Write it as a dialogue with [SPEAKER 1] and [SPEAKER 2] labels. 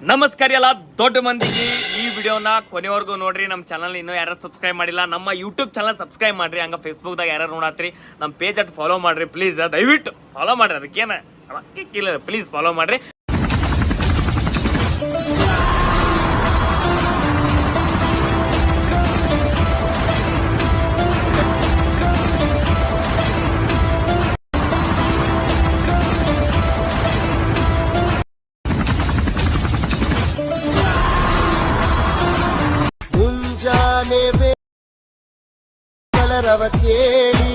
[SPEAKER 1] ನಮಸ್ಕಾರ ಎಲ್ಲ ದೊಡ್ಡ ಮಂದಿಗೆ ಈ ವಿಡಿಯೋನ ಕೊನೆವರೆಗೂ ನೋಡ್ರಿ. ನಮ್ಮ ಚಾನಲ್ ಇನ್ನೂ ಯಾರು ಸಬ್ಸ್ಕ್ರೈಬ್ ಮಾಡಿಲ್ಲ, ನಮ್ಮ ಯೂಟ್ಯೂಬ್ ಚಾನಲ್ ಸಬ್ಸ್ಕ್ರೈಬ್ ಮಾಡ್ರಿ. ಹಂಗ ಫೇಸ್ಬುಕ್ದಾಗ ಯಾರು ನೋಡತ್ರಿ ನಮ್ಮ ಪೇಜ್ ಅಟ್ ಫಾಲೋ ಮಾಡ್ರಿ ಪ್ಲೀಸ್. ದಯವಿಟ್ಟು ಫಾಲೋ ಮಾಡ್ರಿ, ಅದಕ್ಕೇನ ರೊಕ್ಕಿಲ್ಲ, ಪ್ಲೀಸ್ ಫಾಲೋ ಮಾಡ್ರಿ.
[SPEAKER 2] ಮುಂಜಾನೆ ಕಲರವ ಕೇಳಿ